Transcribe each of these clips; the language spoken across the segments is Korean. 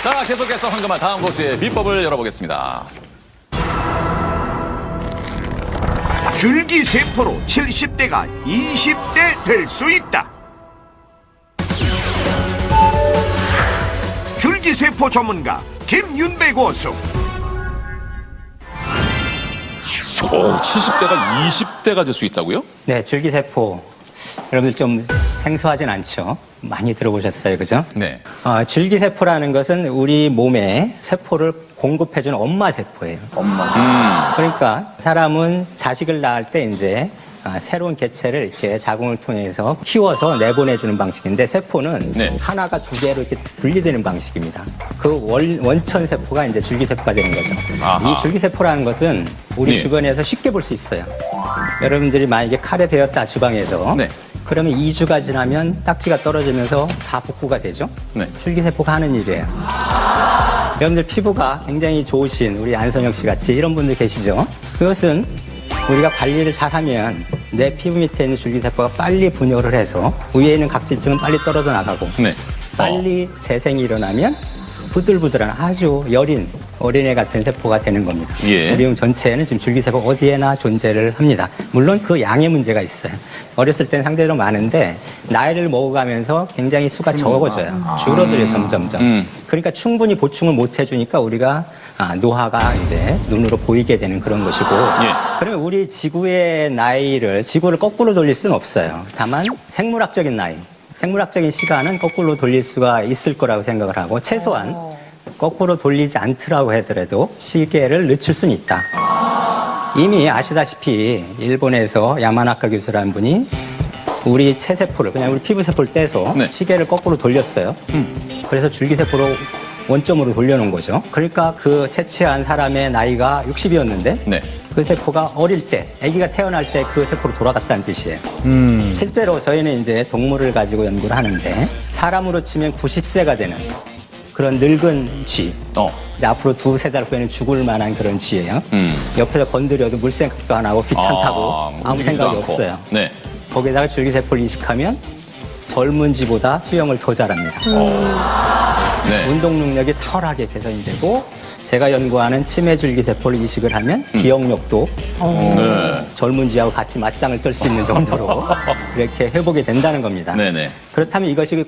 자, 계속해서 황금알 다음 고수의 비법을 열어보겠습니다. 줄기세포로 70대가 20대 될 수 있다. 줄기세포 전문가 김윤배 고수. 70대가 20대가 될 수 있다고요? 네, 줄기세포. 여러분들 좀 생소하진 않죠? 많이 들어보셨어요, 그죠? 네. 줄기세포라는 것은 우리 몸에 세포를 공급해주는 엄마세포예요. 그러니까 사람은 자식을 낳을 때 이제 새로운 개체를 이렇게 자궁을 통해서 키워서 내보내주는 방식인데 세포는 네. 하나가 두 개로 이렇게 분리되는 방식입니다. 그 원천 세포가 이제 줄기세포가 되는 거죠. 아하. 이 줄기세포라는 것은 우리 네. 주변에서 쉽게 볼 수 있어요. 여러분들이 만약에 칼에 베었다 주방에서 네. 그러면 2주가 지나면 딱지가 떨어지면서 다 복구가 되죠. 네. 줄기세포가 하는 일이에요. 여러분들 피부가 굉장히 좋으신 우리 안선영 씨 같이 이런 분들 계시죠? 그것은 우리가 관리를 잘하면 내 피부 밑에 있는 줄기세포가 빨리 분열을 해서 위에 있는 각질층은 빨리 떨어져 나가고 네. 빨리 재생이 일어나면 부들부들한 아주 여린 어린애 같은 세포가 되는 겁니다. 예. 우리 몸 전체에는 지금 줄기세포 어디에나 존재를 합니다. 물론 그 양의 문제가 있어요. 어렸을 땐 상대적으로 많은데 나이를 먹어가면서 굉장히 수가 적어져요. 줄어들어요, 점점점. 그러니까 충분히 보충을 못 해주니까 우리가 노화가 이제 눈으로 보이게 되는 그런 것이고. 예. 그러면 우리 지구의 지구를 거꾸로 돌릴 수는 없어요. 다만 생물학적인 나이. 생물학적인 시간은 거꾸로 돌릴 수가 있을 거라고 생각을 하고 최소한 거꾸로 돌리지 않더라고 하더라도 시계를 늦출 수는 있다. 이미 아시다시피 일본에서 야마나카 교수라는 분이 우리 체세포를 그냥 우리 피부세포를 떼서 네. 시계를 거꾸로 돌렸어요. 그래서 줄기세포로 원점으로 돌려놓은 거죠. 그러니까 그 채취한 사람의 나이가 60이었는데 네. 그 세포가 어릴 때, 아기가 태어날 때 그 세포로 돌아갔다는 뜻이에요. 실제로 저희는 이제 동물을 가지고 연구를 하는데 사람으로 치면 90세가 되는 그런 늙은 쥐. 이제 앞으로 두세 달 후에는 죽을 만한 그런 쥐예요. 옆에서 건드려도 물 생각도 안 하고 귀찮다고 아무 움직이지도 생각이 않고. 없어요. 네. 거기다가 줄기세포를 이식하면 젊은 쥐보다 수영을 더 잘합니다. 네. 운동 능력이 탁월하게 개선이 되고 제가 연구하는 치매 줄기세포를 이식을 하면 기억력도 네. 젊은 쥐하고 같이 맞짱을 떨 수 있는 정도로 이렇게 회복이 된다는 겁니다. 네네. 그렇다면 이것이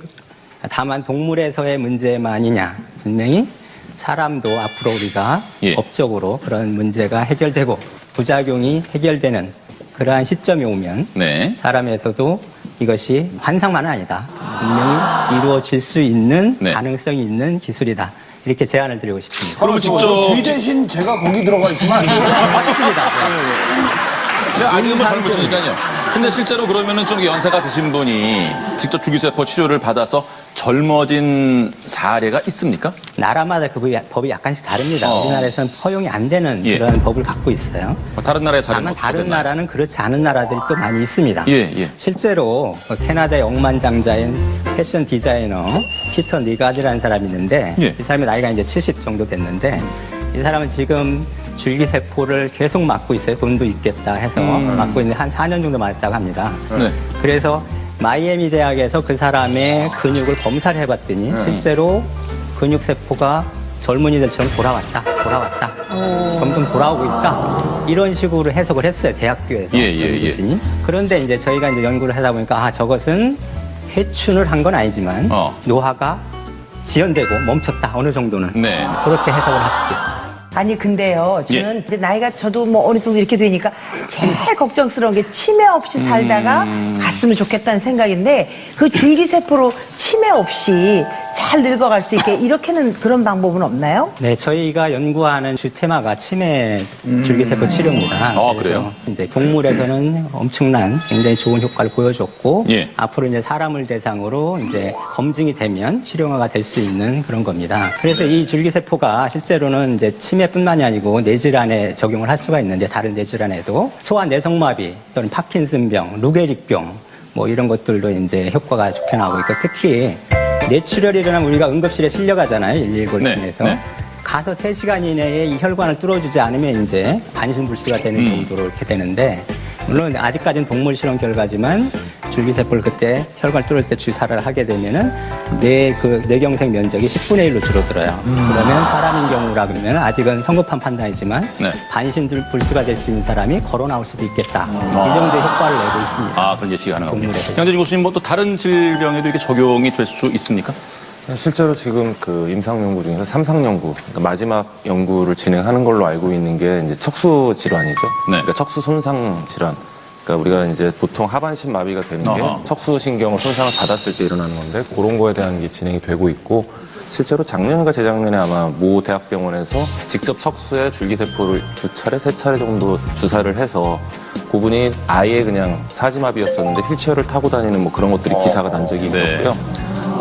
다만 동물에서의 문제만이냐? 분명히 사람도 앞으로 우리가 예. 법적으로 그런 문제가 해결되고 부작용이 해결되는 그러한 시점이 오면 네. 사람에서도 이것이 환상만은 아니다. 분명히 이루어질 수 있는 네. 가능성이 있는 기술이다. 이렇게 제안을 드리고 싶습니다. 그러면 직접 쥐 대신 제가 거기 들어가 있으면 안 돼요? 맞습니다. 아직은 뭐 젊으시니까요. 근데 실제로 그러면은 좀 연세가 드신 분이 직접 줄기세포 치료를 받아서 젊어진 사례가 있습니까? 나라마다 그 법이 약간씩 다릅니다. 우리나라에서는 허용이 안 되는 예. 그런 법을 갖고 있어요. 다른 나라의 사례는 다만 다른 어땠나요? 나라는 그렇지 않은 나라들이 또 많이 있습니다. 예, 예. 실제로 캐나다의 억만장자인 패션 디자이너 피터 니가드라는 사람이 있는데 예. 이 사람의 나이가 이제 70 정도 됐는데 이 사람은 지금 줄기세포를 계속 맞고 있어요. 돈도 있겠다 해서 맞고 있는데 한 4년 정도 맞았다고 합니다. 네. 그래서 마이애미 대학에서 그 사람의 근육을 검사를 해봤더니 실제로 근육세포가 젊은이들처럼 돌아왔다. 점점 돌아오고 있다. 이런 식으로 해석을 했어요. 대학교에서. 교수님이. 그런데 이제 저희가 이제 연구를 하다 보니까 저것은 회춘을 한 건 아니지만 노화가 지연되고 멈췄다. 어느 정도는. 네. 그렇게 해석을 할 수 있겠습니다. 아니 근데요 저는 예. 이제 나이가 저도 뭐 어느 정도 이렇게 되니까 제일 걱정스러운 게 치매 없이 살다가 갔으면 좋겠다는 생각인데 그 줄기세포로 치매 없이 잘 늙어갈 수 있게 이렇게는 그런 방법은 없나요? 네, 저희가 연구하는 주 테마가 치매 줄기세포 치료입니다. 그래요? 이제 동물에서는 엄청난 굉장히 좋은 효과를 보여줬고 예. 앞으로 이제 사람을 대상으로 이제 검증이 되면 치료가 될 수 있는 그런 겁니다. 그래서 이 줄기세포가 실제로는 이제 치매뿐만이 아니고 뇌질환에 적용을 할 수가 있는데 다른 뇌질환에도 소아 내성마비 또는 파킨슨병, 루게릭병 뭐 이런 것들도 이제 효과가 좋게 나오고 있고 특히 뇌출혈이 일어나면 우리가 응급실에 실려가잖아요. 119를 네, 통해서. 네. 가서 3시간 이내에 이 혈관을 뚫어주지 않으면 이제 반신불수가 되는 정도로 이렇게 되는데 물론 아직까지는 동물 실험 결과지만 줄기세포를 그때 혈관 뚫을 때 주사를 하게 되면은 뇌경색 면적이 10분의 1로 줄어들어요. 그러면 사람인 경우라 그러면 아직은 성급한 판단이지만 네. 반신들 불수가 될 수 있는 사람이 걸어 나올 수도 있겠다. 이 정도의 효과를 내고 있습니다. 아, 그런 예측이 가능합니다. 동물에서. 양재진 교수님, 뭐 또 다른 질병에도 이렇게 적용이 될 수 있습니까? 실제로 지금 그 임상 연구 중에서 삼상 연구, 그러니까 마지막 연구를 진행하는 걸로 알고 있는 게 이제 척수 질환이죠. 네. 그러니까 척수 손상 질환. 그러니까 우리가 이제 보통 하반신 마비가 되는 게 어허. 척수 신경을 손상을 받았을 때 일어나는 건데 그런 거에 대한 게 진행이 되고 있고 실제로 작년인가 재작년에 아마 모 대학병원에서 직접 척수에 줄기세포를 2차례, 3차례 정도 주사를 해서 그분이 아예 그냥 사지마비였었는데 휠체어를 타고 다니는 뭐 그런 것들이 기사가 난 적이 있었고요.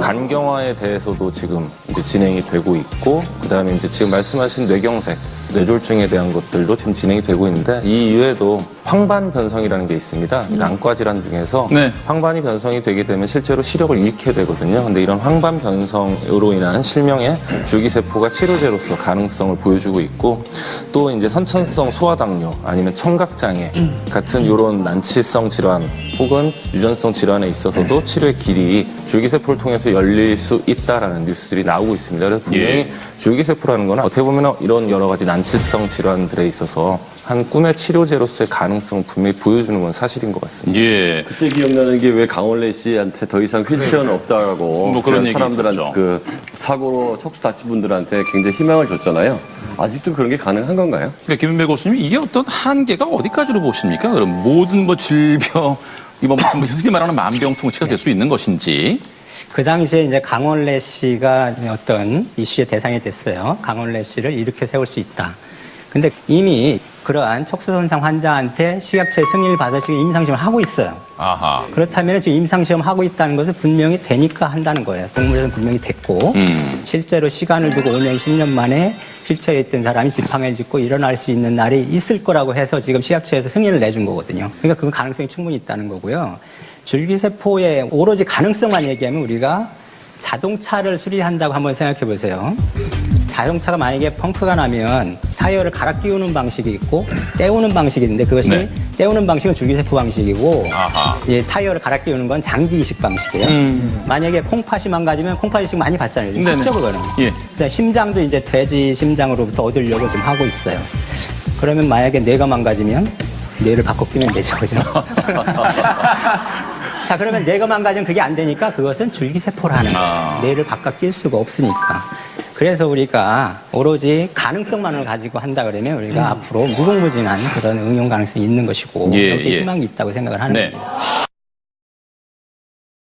간경화에 대해서도 지금 이제 진행이 되고 있고, 그 다음에 이제 지금 말씀하신 뇌경색, 뇌졸중에 대한 것들도 지금 진행이 되고 있는데, 이 이외에도 황반 변성이라는 게 있습니다. 안과 질환 중에서 네. 황반이 변성이 되게 되면 실제로 시력을 잃게 되거든요. 근데 이런 황반 변성으로 인한 실명의 줄기세포가 치료제로서 가능성을 보여주고 있고, 또 이제 선천성 소아당뇨 아니면 청각장애 같은 이런 난치성 질환 혹은 유전성 질환에 있어서도 치료의 길이 줄기세포를 통해서 열릴 수 있다라는 뉴스들이 나오고 있습니다. 그래서 분명히 줄기세포라는 건 어떻게 보면 이런 여러 가지 난치성 질환들에 있어서 한 꿈의 치료제로서의 가능성을 분명히 보여주는 건 사실인 것 같습니다. 예. 그때 기억나는 게 왜 강원래 씨한테 더 이상 휠체어는 없다라고 뭐 그런 얘기 사람들한테 있었죠. 그 사고로 척수 다친 분들한테 굉장히 희망을 줬잖아요. 아직도 그런 게 가능한 건가요? 그러니까 김은배 교수님, 이게 어떤 한계가 어디까지로 보십니까? 그럼 모든 뭐 질병, 이번 무슨 뭐 흔히 말하는 만병통치가 될 수 있는 것인지. 그 당시에 이제 강원래 씨가 어떤 이슈의 대상이 됐어요. 강원래 씨를 일으켜 세울 수 있다. 근데 이미 그러한 척수손상 환자한테 식약처의 승인을 받아서 지금 임상시험을 하고 있어요. 아하. 그렇다면 지금 임상시험 하고 있다는 것은 분명히 되니까 한다는 거예요. 동물에서는 분명히 됐고 실제로 시간을 두고 5년, 10년 만에 휠체어에 있던 사람이 지팡이를 짚고 일어날 수 있는 날이 있을 거라고 해서 지금 식약처에서 승인을 내준 거거든요. 그러니까 그 가능성이 충분히 있다는 거고요. 줄기세포의 오로지 가능성만 얘기하면 우리가 자동차를 수리한다고 한번 생각해 보세요. 자동차가 만약에 펑크가 나면 타이어를 갈아 끼우는 방식이 있고 떼우는 방식이 있는데 그것이 네. 떼우는 방식은 줄기세포 방식이고 아하. 타이어를 갈아 끼우는 건 장기 이식 방식이에요. 만약에 콩팥이 망가지면 콩팥 이식 많이 받잖아요. 네네. 실적으로는. 예. 그다음에 심장도 이제 돼지 심장으로부터 얻으려고 지금 하고 있어요. 그러면 만약에 뇌가 망가지면 뇌를 바꿔 끼면 되죠. 그죠? 자, 그러면 뇌가 망가지면 그게 안 되니까 그것은 줄기세포라는 거예요. 뇌를 바꿔 낄 수가 없으니까. 그래서 우리가 오로지 가능성만을 가지고 한다 그러면 우리가 앞으로 무궁무진한 그런 응용 가능성이 있는 것이고 예, 여기에 예. 희망이 있다고 생각을 하는 네. 겁니다.